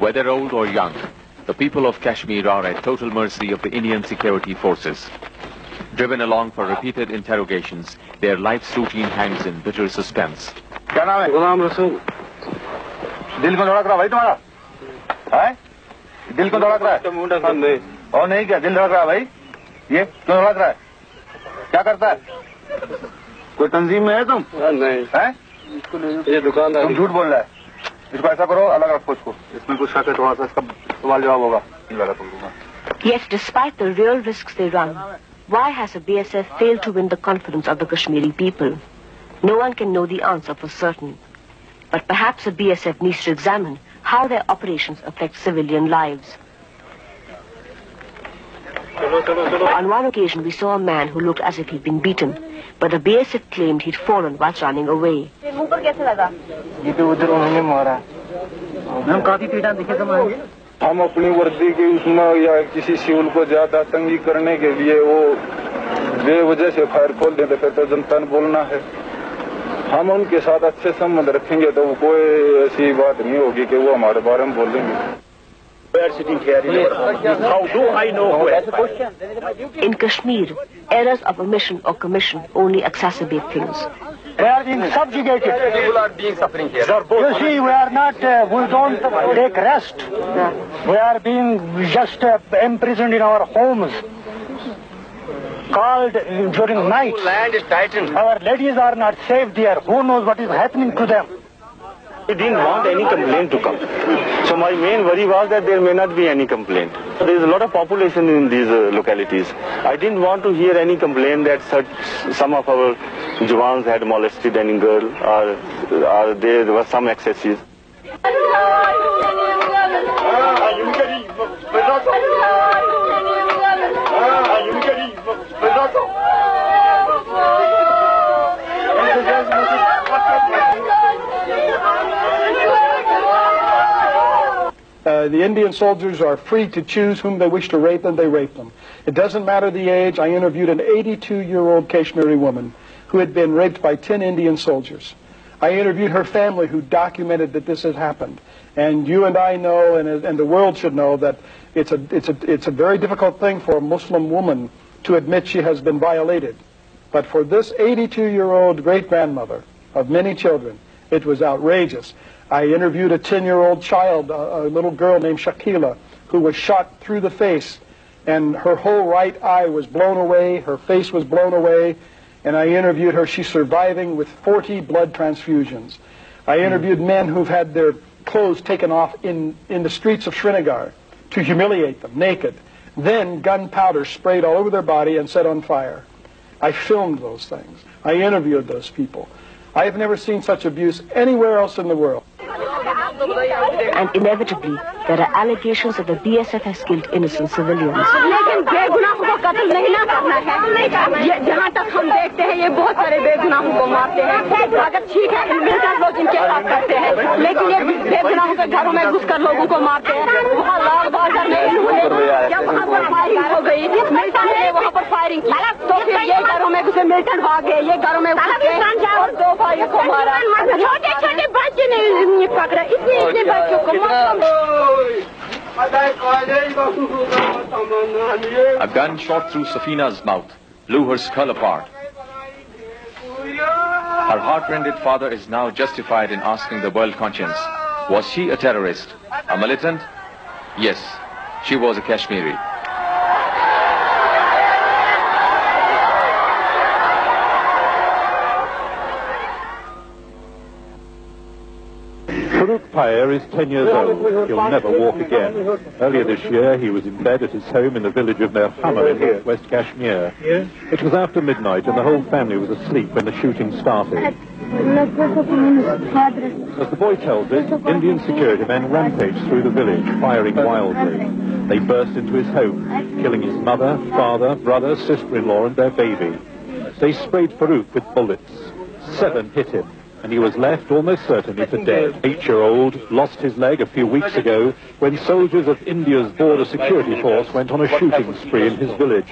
Whether old or young, the people of Kashmir are at total mercy of the Indian security forces. Driven along for repeated interrogations, their life's routine hangs in bitter suspense. क्या नाम है? गुलाम रसूल। दिल को धड़क रहा भाई तुम्हारा? हैं? दिल को धड़क रहा है? और नहीं क्या दिल धड़क रहा है भाई? ये क्यों धड़क रहा है? क्या करता है? कोई तंजीम में है तुम? नहीं। हैं? ये दुकानदार। तुम झूठ बोल रहा है। इसको ऐसा करो, अलग रखो इसको। इसमें कुछ शक है थोड़ा सा, इसका सवाल जवाब होगा। Yet, despite the real risks they run, why has the BSF failed to win the confidence of the Kashmiri people? No one can know the answer for certain. But perhaps the BSF needs to examine how their operations affect civilian lives. On one occasion, we saw a man who looked as if he'd been beaten, but the BSF claimed he'd fallen whilst running away. हम अपनी वर्दी की उसमें या किसी civil को ज्यादा तंगी करने के लिए वो बेवजह से फायर खोल देते थे तो जनता ने बोलना है। हम उनके साथ अच्छे संबंध रखेंगे तो कोई ऐसी बात नहीं होगी कि वो हमारे बारे में बोलेंगे। How do I know who? In Kashmir, errors of omission or commission only exacerbate things. We are being subjugated. People are being suffering here. You see, we are not, we don't take rest. We are being just imprisoned in our homes, called during night. Land is tightened. Our ladies are not safe there. Who knows what is happening to them? I didn't want any complaint to come. So my main worry was that there may not be any complaint. There is a lot of population in these localities. I didn't want to hear any complaint that some of our Jawans had molested any girl or there were some excesses. The Indian soldiers are free to choose whom they wish to rape, and they rape them. It doesn't matter the age. I interviewed an 82-year-old Kashmiri woman who had been raped by 10 Indian soldiers. I interviewed her family who documented that this had happened. And you and I know, and the world should know, that it's a very difficult thing for a Muslim woman to admit she has been violated. But for this 82-year-old great-grandmother of many children, it was outrageous. I interviewed a 10-year-old child, a little girl named Shakila, who was shot through the face, and her whole right eye was blown away, her face was blown away, and I interviewed her. She's surviving with 40 blood transfusions. I interviewed men who've had their clothes taken off in the streets of Srinagar to humiliate them, naked. Then gunpowder sprayed all over their body and set on fire. I filmed those things. I interviewed those people. I have never seen such abuse anywhere else in the world. And inevitably, there are allegations that the BSF has killed innocent civilians. A gun shot through Safina's mouth blew her skull apart. Her heart-rended father is now justified in asking the world conscience, was she a terrorist, a militant? Yes, she was a Kashmiri. Farooq Payer is 10 years old. He'll never walk again. Earlier this year, he was in bed at his home in the village of Merhammer in northwest Kashmir. It was after midnight and the whole family was asleep when the shooting started. As the boy tells it, Indian security men rampaged through the village, firing wildly. They burst into his home, killing his mother, father, brother, sister-in-law and their baby. They sprayed Farooq with bullets. 7 hit him, and he was left almost certainly for dead. 8-year-old lost his leg a few weeks ago when soldiers of India's border security force went on a shooting spree in his village.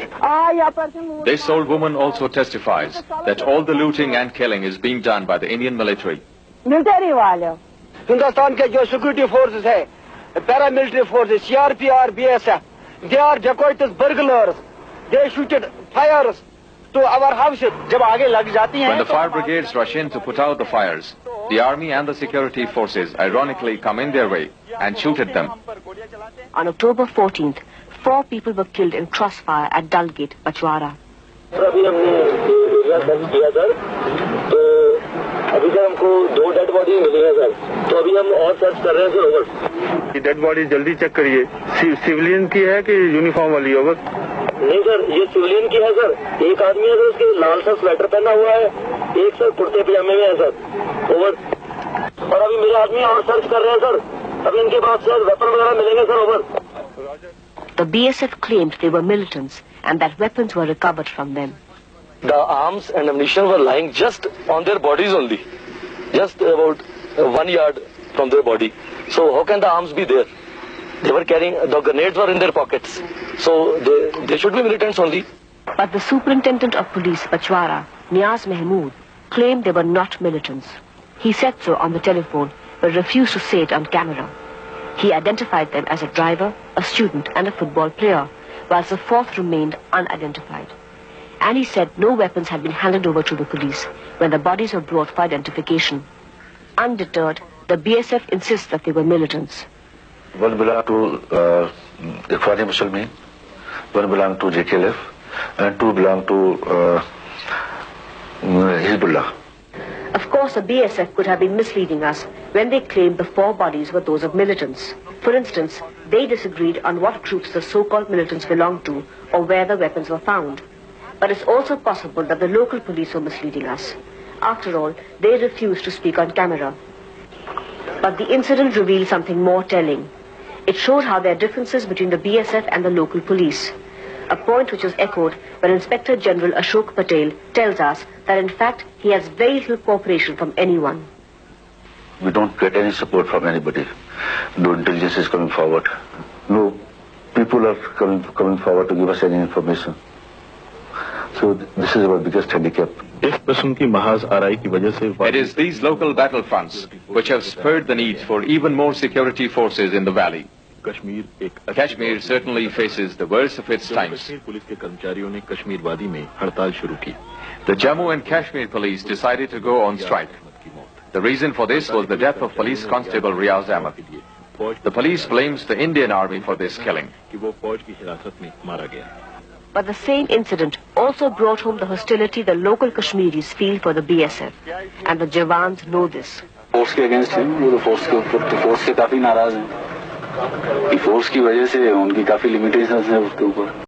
This old woman also testifies that all the looting and killing is being done by the Indian military. Hindustan के जो security forces है paramilitary forces, CRP or BSF. They are dacoits, burglars. They shooted fires to our houses. When the fire brigades rush in to put out the fires, the army and the security forces ironically come in their way and shoot at them. On October 14th, 4 people were killed in crossfire at Dalgate, Pachwara. अभी sir हमको 2 dead body मिली है sir, तो अभी हम और search कर रहे हैं सर। ओवर। ये डेड बॉडी जल्दी चेक करिए। सिविलियन की है कि यूनिफॉर्म वाली? ओवर। नहीं सर, ये सिविलियन की है सर। एक आदमी है सर, उसके लाल सा स्वेटर पहना हुआ है, एक सर कुर्ते पजामे में है सर। ओवर। और अभी मेरे आदमी और सर्च कर रहे हैं सर, अभी इनके पास सर वेपन वगैरह मिलेंगे sir. Over. The BSF claimed they were militants and that weapons were recovered from them. The arms and ammunition were lying just on their bodies only, just about 1 yard from their body. So how can the arms be there? They were carrying, the grenades were in their pockets. So they should be militants only. But the superintendent of police, Pachwara, Niaz Mahmood, claimed they were not militants. He said so on the telephone, but refused to say it on camera. He identified them as a driver, a student and a football player, whilst the 4th remained unidentified. And he said no weapons had been handed over to the police when the bodies were brought for identification. Undeterred, the BSF insists that they were militants. One belonged to Ikhwani Muslimin, one belonged to JKLF, and 2 belonged to Hezbollah. Of course, the BSF could have been misleading us when they claimed the 4 bodies were those of militants. For instance, they disagreed on what groups the so-called militants belonged to or where the weapons were found. But it's also possible that the local police were misleading us. After all, they refused to speak on camera. But the incident revealed something more telling. It showed how there are differences between the BSF and the local police. A point which was echoed when Inspector General Ashok Patel tells us that in fact he has very little cooperation from anyone. We don't get any support from anybody. No intelligence is coming forward. No people are coming forward to give us any information. So this is our biggest handicap. It is these local battlefronts which have spurred the need for even more security forces in the valley. Kashmir certainly faces the worst of its times. The Jammu and Kashmir police decided to go on strike. The reason for this was the death of Police Constable Riaz Ahmed. The police blames the Indian Army for this killing. But the same incident also brought home the hostility the local Kashmiris feel for the BSF. And the Jawans know this. Force के against हैं, वो तो force के ऊपर तो force से काफी नाराज हैं। कि फोर्स की वजह से उनकी काफी लिमिटेशंस हैं उसके ऊपर।